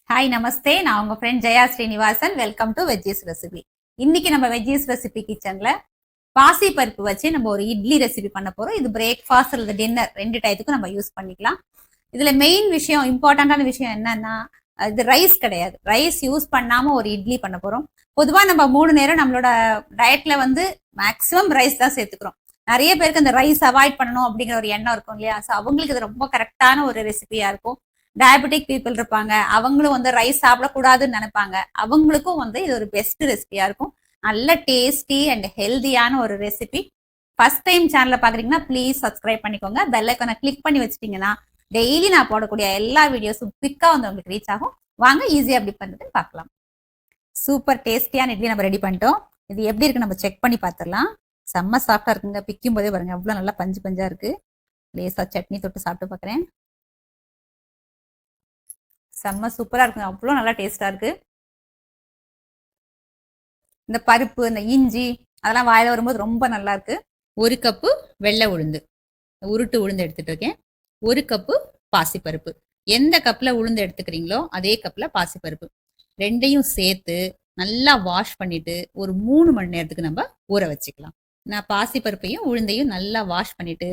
Hi நமஸ்தே, நான் உங்க friend Jaya Srinivasan. Welcome to veggies recipe. இன்னைக்கு நம்ம வெஜ்ஜீஸ் ரெசிபி கிச்சன்ல பாசி பருப்பு வச்சு நம்ம ஒரு இட்லி ரெசிபி பண்ண போறோம். இது பிரேக்ஃபாஸ்ட் அல்லது டின்னர் ரெண்டு டயத்துக்கும் நம்ம யூஸ் பண்ணிக்கலாம். இதுல மெயின் விஷயம், இம்பார்ட்டன்டான விஷயம் என்னன்னா, இது ரைஸ் கிடையாது. ரைஸ் யூஸ் பண்ணாம ஒரு இட்லி பண்ண போறோம். பொதுவா நம்ம 3 நேரம் நம்மளோட டயட்ல மேக்சிமம் ரைஸ் தான் சேர்த்துக்கிறோம். நிறைய பேருக்கு அந்த ரைஸ் அவாய்ட் பண்ணணும் அப்படிங்கிற ஒரு எண்ணம் இருக்கும் இல்லையா? ஸோ அவங்களுக்கு இது ரொம்ப கரெக்டான ஒரு ரெசிபியா இருக்கும். டயபெட்டிக் பீப்புள் இருப்பாங்க, அவங்களும் ரைஸ் சாப்பிடக்கூடாதுன்னு நினைப்பாங்க. அவங்களுக்கும் இது ஒரு பெஸ்ட் ரெசிபியா இருக்கும். நல்ல டேஸ்டி அண்ட் ஹெல்தியான ஒரு ரெசிபி. ஃபர்ஸ்ட் டைம் சேனலை பாக்குறீங்கன்னா ப்ளீஸ் சப்ஸ்கிரைப் பண்ணிக்கோங்க. பெல் ஐக்கானை கிளிக் பண்ணி வச்சிட்டீங்கன்னா டெய்லி நான் போடக்கூடிய எல்லா வீடியோஸும் குவிக்கா உங்களுக்கு ரீச் ஆகும். வாங்க ஈஸியா எப்படி பண்றதுன்னு பார்க்கலாம். சூப்பர் டேஸ்டியான இட்லி நம்ம ரெடி பண்ணிட்டோம். இது எப்படி இருக்கு நம்ம செக் பண்ணி பார்த்துடலாம். செம்ம சாஃப்டா இருக்குங்க. பிக்கும் போதே பாருங்க எவ்வளவு நல்லா பஞ்சு பஞ்சா இருக்கு. லேசா சட்னி தொட்டு சாப்பிட்டு பார்க்குறேன். செம்ம சூப்பரா இருக்குங்க. அவ்வளோ நல்லா டேஸ்டா இருக்கு. இந்த பருப்பு, இந்த இஞ்சி அதெல்லாம் வாயில வரும்போது ரொம்ப நல்லா இருக்கு. 1 கப்பு வெள்ளை உளுந்து, உருட்டு உளுந்து எடுத்துட்டு இருக்கேன். 1 கப்பு பாசிப்பருப்பு. எந்த கப்ல உளுந்து எடுத்துக்கிறீங்களோ அதே கப்ல பாசிப்பருப்பு ரெண்டையும் சேர்த்து நல்லா வாஷ் பண்ணிட்டு ஒரு 3 மணி நேரத்துக்கு நம்ம ஊற வச்சுக்கலாம். நான் பாசிப்பருப்பையும் உளுந்தையும் நல்லா வாஷ் பண்ணிட்டு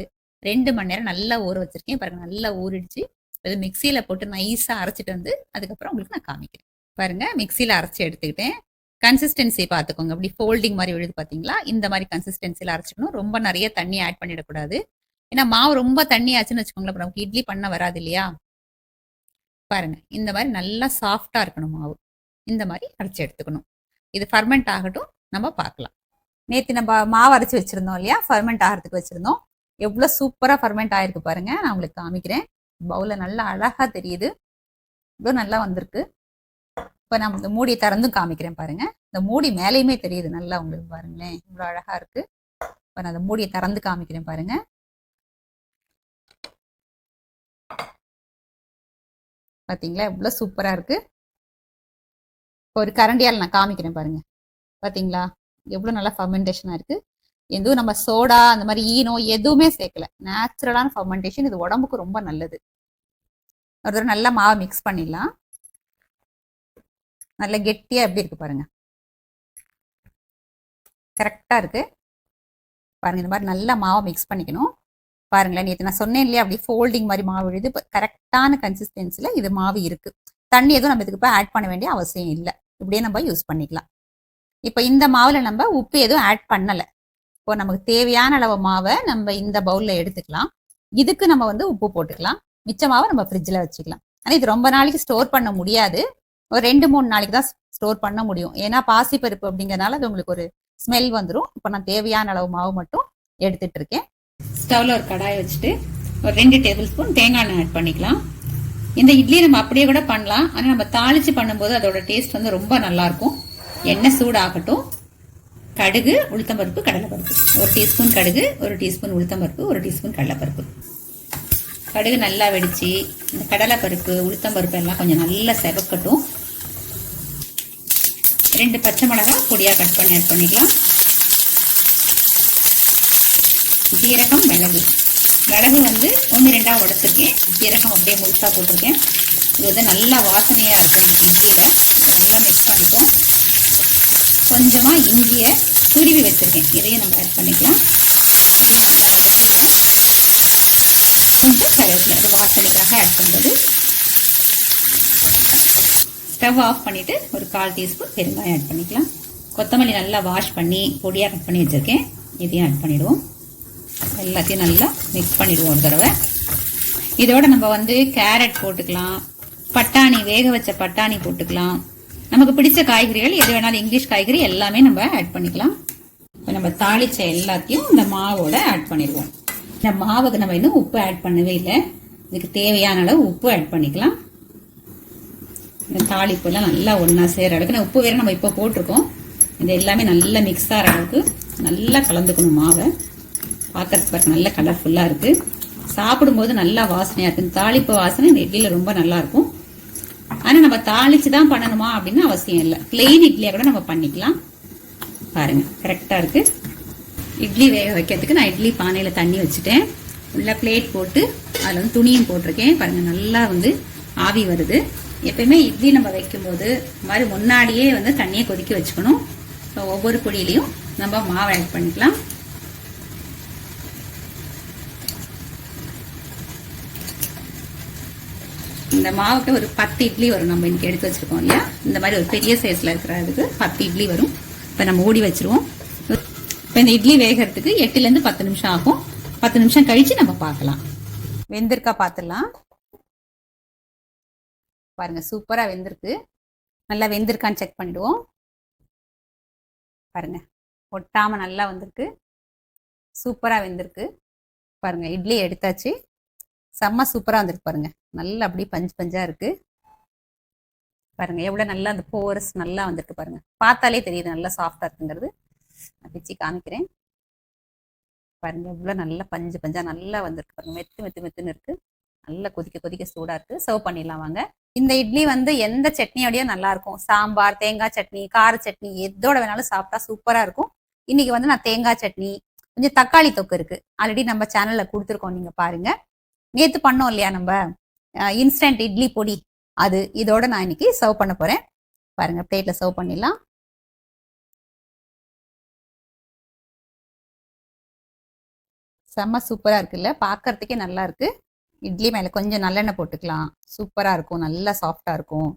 2 மணி நேரம் நல்லா ஊற வச்சிருக்கேன். பாருங்க நல்லா ஊறிடுச்சு. அது மிக்சியில போட்டு நைஸா அரைச்சிட்டு அதுக்கப்புறம் உங்களுக்கு நான் காமிக்கிறேன். பாருங்க மிக்சியில அரைச்சி எடுத்துக்கிட்டேன். கன்சிஸ்டன்சி பார்த்துக்கோங்க. அப்படி ஃபோல்டிங் மாதிரி விழுது பாத்தீங்களா? இந்த மாதிரி கன்சிஸ்டன்சில அரைச்சிக்கணும். ரொம்ப நிறைய தண்ணி ஆட் பண்ணிடக்கூடாது. ஏன்னா மாவு ரொம்ப தண்ணி ஆச்சுன்னு வச்சுக்கோங்களேன், நமக்கு இட்லி பண்ண வராது இல்லையா? பாருங்க இந்த மாதிரி நல்லா சாஃப்டா இருக்கணும் மாவு. இந்த மாதிரி அரைச்சி எடுத்துக்கணும். இது ஃபர்மெண்ட் ஆகட்டும், நம்ம பார்க்கலாம். நேற்று நம்ம மாவு அரைச்சி வச்சிருந்தோம் இல்லையா? ஃபர்மெண்ட் ஆகிறதுக்கு வச்சிருந்தோம். எவ்வளவு சூப்பரா ஃபர்மெண்ட் ஆயிருக்கு பாருங்க. நான் உங்களுக்கு காமிக்கிறேன். பவுல நல்லா அழகா தெரியுது. இவ்வளோ நல்லா வந்திருக்கு. இப்போ நான் இந்த மூடி திறந்தும் காமிக்கிறேன் பாருங்க. இந்த மூடி மேலேயுமே தெரியுது நல்லா உங்களுக்கு. பாருங்களேன் இவ்வளோ அழகா இருக்கு. இப்போ நான் அந்த மூடியை திறந்து காமிக்கிறேன் பாருங்க. பார்த்தீங்களா எவ்வளோ சூப்பரா இருக்கு. ஒரு கரண்டியால் நான் காமிக்கிறேன் பாருங்க. பார்த்தீங்களா எவ்வளோ நல்லா ஃபர்மெண்டேஷனாக இருக்கு. எதுவும் நம்ம சோடா அந்த மாதிரி ஈனோ எதுவுமே சேர்க்கல. நேச்சுரலான ஃபர்மெண்டேஷன். இது உடம்புக்கு ரொம்ப நல்லது. ஒரு தடவை நல்லா மாவை மிக்ஸ் பண்ணிடலாம். நல்லா கெட்டியா எப்படி இருக்கு பாருங்க. கரெக்டா இருக்கு பாருங்க. இந்த மாதிரி நல்லா மாவை மிக்ஸ் பண்ணிக்கணும். பாருங்களேன், நேற்று நான் சொன்னேன் இல்லையா, அப்படி ஃபோல்டிங் மாதிரி மாவு விழுது. கரெக்டான கன்சிஸ்டன்சில இது மாவு இருக்கு. தண்ணி எதுவும் நம்ம இதுக்கு போய் ஆட் பண்ண வேண்டிய அவசியம் இல்லை. இப்படியே நம்ம யூஸ் பண்ணிக்கலாம். இப்போ இந்த மாவுல நம்ம உப்பு எதுவும் ஆட் பண்ணலை. இப்போ நமக்கு தேவையான அளவு மாவை நம்ம இந்த பவுல்ல எடுத்துக்கலாம். இதுக்கு நம்ம உப்பு போட்டுக்கலாம். மிச்ச மாவை நம்ம ஃப்ரிட்ஜில் வச்சுக்கலாம். ஆனால் இது ரொம்ப நாளைக்கு ஸ்டோர் பண்ண முடியாது. ஒரு 2-3 நாளைக்கு தான் ஸ்டோர் பண்ண முடியும். ஏன்னா பாசிப்பருப்பு அப்படிங்கிறதுனால அது உங்களுக்கு ஒரு ஸ்மெல் வந்துடும். இப்போ நான் தேவையான அளவு மாவு மட்டும் எடுத்துட்டு இருக்கேன். ஸ்டவ்ல ஒரு கடாயை வச்சுட்டு ஒரு 2 டேபிள் ஸ்பூன் தேங்காய் எண்ணெய் ஆட் பண்ணிக்கலாம். இந்த இட்லி நம்ம அப்படியே கூட பண்ணலாம். ஆனால் நம்ம தாளிச்சு பண்ணும்போது அதோட டேஸ்ட் ரொம்ப நல்லா இருக்கும். எண்ணெய் சூடாகட்டும். கடுகு, உளுத்தம்பருப்பு, கடலைப்பருப்பு. 1 டீஸ்பூன் கடுகு, 1 டீஸ்பூன் உளுத்தம்பருப்பு, 1 டீஸ்பூன் கடலைப்பருப்பு. கடுகு நல்லா வெடிச்சு இந்த கடலைப்பருப்பு, உளுத்தம்பருப்பு எல்லாம் கொஞ்சம் நல்லா செவக்கட்டும். 2 பச்சை மிளகாய் பொடியா கட் பண்ணி ஆட் பண்ணிக்கலாம். ஜீரகம், மிளகு. மிளகு 1-2 உடைச்சிருக்கேன். ஜீரகம் அப்படியே முழுசா போட்டிருக்கேன். இது நல்லா வாசனையா இருக்கும் இட்லியில. நல்லா மிக்ஸ் பண்ணிப்போம். கொஞ்சமா இஞ்சியை துருவி வச்சிருக்கேன். இதையும் நம்ம ஆட் பண்ணிக்கலாம். இதையும் நல்லா வதக்கிடுவோம். கொஞ்சம் கருவேப்பிலை அது வாசனைக்காக ஆட் பண்றது. ஸ்டவ் ஆஃப் பண்ணிட்டு ஒரு 1/4 டீஸ்பூன் பெருங்காயம் ஆட் பண்ணிக்கலாம். கொத்தமல்லி நல்லா வாஷ் பண்ணி பொடியா கட் பண்ணி வச்சிருக்கேன். இதையும் ஆட் பண்ணிடுவோம். எல்லாத்தையும் நல்லா மிக்ஸ் பண்ணிடுவோம் ஒரு தடவை. இதோட நம்ம கேரட் போட்டுக்கலாம். பட்டாணி, வேக வச்ச பட்டாணி போட்டுக்கலாம். நமக்கு பிடிச்ச காய்கறிகள் எது வேணாலும், இங்கிலீஷ் காய்கறி எல்லாமே நம்ம ஆட் பண்ணிக்கலாம். இப்போ நம்ம தாளிச்ச எல்லாத்தையும் இந்த மாவோட ஆட் பண்ணிடுவோம். இந்த மாவுக்கு நம்ம இன்னும் உப்பு ஆட் பண்ணவே இல்லை. இதுக்கு தேவையான அளவு உப்பு ஆட் பண்ணிக்கலாம். இந்த தாளிப்பு எல்லாம் நல்லா ஒன்னா சேர அளவுக்கு, நான் உப்பு வேற நம்ம இப்போ போட்டிருக்கோம். இது எல்லாமே நல்லா மிக்ஸ் ஆகிற அளவுக்கு நல்லா கலந்துக்கணும் மாவை. பார்க்கறதுக்கு நல்ல கலர்ஃபுல்லா இருக்கு. சாப்பிடும்போது நல்லா வாசனையா இருக்கு. தாளிப்பு வாசனை இந்த இட்லியில ரொம்ப நல்லா இருக்கும். ஆனா நம்ம தாளிச்சு தான் பண்ணணுமா அப்படின்னு அவசியம் இல்லை. பிளெயின் இட்லியா கூட நம்ம பண்ணிக்கலாம். பாருங்க கரெக்டா இருக்கு. இட்லி வேக வைக்கிறதுக்கு நான் இட்லி பானையில தண்ணி வச்சுட்டேன். உள்ள பிளேட் போட்டு அதுல துணியும் போட்டிருக்கேன். பாருங்க நல்லா ஆவி வருது. எப்பயுமே இட்லி நம்ம வைக்கும்போது இந்த மாதிரி முன்னாடியே வந்து தண்ணியை கொதிக்க வச்சுக்கணும். ஸோ ஒவ்வொரு பொடியிலையும் நம்ம மாவு ஆட் பண்ணிக்கலாம். இந்த மாவுக்கு ஒரு 10 இட்லி வரும். நம்ம இன்னைக்கு எடுத்து வச்சிருக்கோம் இல்லையா, இந்த மாதிரி ஒரு பெரிய சைஸ்ல இருக்கிறதுக்கு 10 இட்லி வரும். இப்போ நம்ம மூடி வச்சிருவோம். இப்போ இந்த இட்லி வேகிறதுக்கு 8லேருந்து 10 நிமிஷம் ஆகும். 10 நிமிஷம் கழிச்சு நம்ம பார்க்கலாம். வெந்திருக்கா பார்த்துடலாம். பாருங்க, சூப்பரா வெந்திருக்கு. நல்லா வெந்திருக்கான்னு செக் பண்ணிடுவோம். பாருங்க, ஒட்டாம நல்லா வந்திருக்கு. சூப்பரா வெந்திருக்கு. பாருங்க, இட்லி எடுத்தாச்சு. செம்ம சூப்பரா வந்திருக்கு. பாருங்க, நல்லா அப்படியே பஞ்சு பஞ்சா இருக்கு. பாருங்க எவ்வளவு நல்லா அந்த போரஸ் நல்லா வந்திருக்கு. பாருங்க, பார்த்தாலே தெரியுது நல்லா சாஃப்டா இருக்குங்கிறது. நான் பிச்சு காமிக்கிறேன். பாருங்க எவ்வளவு நல்லா பஞ்சு பஞ்சா நல்லா வந்திருக்கு. பாருங்க, மெத்து மெத்து மெத்துன்னு இருக்கு. நல்லா கொதிக்க கொதிக்க சூடா இருக்கு. சர்வ் பண்ணிடலாம் வாங்க. இந்த இட்லி வந்து எந்த சட்னியோடய நல்லா இருக்கும். சாம்பார், தேங்காய் சட்னி, கார சட்னி எதோட வேணாலும் சாப்பிட்டா சூப்பரா இருக்கும். இன்னைக்கு வந்து நான் தேங்காய் சட்னி, கொஞ்சம் தக்காளி தொக்கு இருக்கு, ஆல்ரெடி நம்ம சேனல்ல கொடுத்துருக்கோம், நீங்க பாருங்க. நேத்து பண்ணோம் இல்லையா நம்ம இன்ஸ்டன்ட் இட்லி பொடி, அது இதோட நான் இன்னைக்கு சர்வ் பண்ண போறேன். பாருங்க, பிளேட்ல சர்வ் பண்ணிடலாம். செம்ம சூப்பரா இருக்குல்ல, பாக்குறதுக்கே நல்லா இருக்கு. இட்லி மேல கொஞ்சம் நல்லெண்ணெய் போட்டுக்கலாம். சூப்பரா இருக்கும், நல்லா சாஃப்டா இருக்கும்.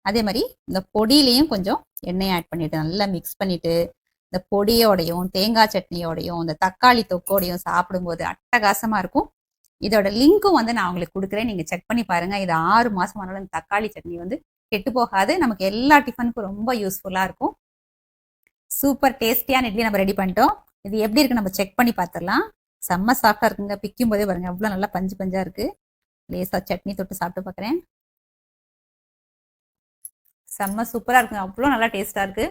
அதே மாதிரி இந்த பொடியிலையும் கொஞ்சம் எண்ணெய் ஆட் பண்ணிட்டு நல்லா மிக்ஸ் பண்ணிட்டு இந்த பொடியோடையும் தேங்காய் சட்னியோடையும் இந்த தக்காளி தொக்கோடையும் சாப்பிடும்போது அட்டகாசமா இருக்கும். இதோட லிங்க்கும் வந்து நான் உங்களுக்கு கொடுக்குறேன், நீங்க செக் பண்ணி பாருங்க. இது 6 மாசம் ஆனாலும் இந்த தக்காளி சட்னி வந்து கெட்டு போகாது. நமக்கு எல்லா டிஃபனுக்கும் ரொம்ப யூஸ்ஃபுல்லா இருக்கும். சூப்பர் டேஸ்டியான இட்லி நம்ம ரெடி பண்ணிட்டோம். இது எப்படி இருக்கு நம்ம செக் பண்ணி பார்த்துடலாம். செம்ம சாஃப்டா இருக்குங்க. பிக்கும் போதே பாருங்க எவ்வளவு நல்லா பஞ்சு பஞ்சா இருக்கு. லேசா சட்னி தொட்டு சாப்பிட்டு பார்க்குறேன். செம்ம சூப்பரா இருக்குங்க, அவ்வளோ நல்லா டேஸ்டா இருக்கு.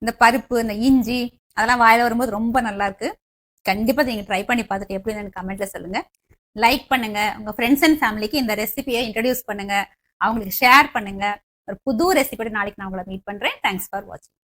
இந்த பருப்பு, இந்த இஞ்சி அதெல்லாம் வாயில வரும்போது ரொம்ப நல்லா இருக்கு. கண்டிப்பா நீங்க ட்ரை பண்ணி பார்த்துட்டு எப்படி இருந்ததுன்னு கமெண்ட்ல சொல்லுங்க. லைக் பண்ணுங்க, உங்க ஃப்ரெண்ட்ஸ் அண்ட் ஃபேமிலிக்கு இந்த ரெசிபியை இன்ட்ரடியூஸ் பண்ணுங்க, அவங்களுக்கு ஷேர் பண்ணுங்க. ஒரு புது ரெசிபியோட நாளைக்கு நான் உங்களை மீட் பண்றேன். தேங்க்ஸ் ஃபார் வாட்சிங்.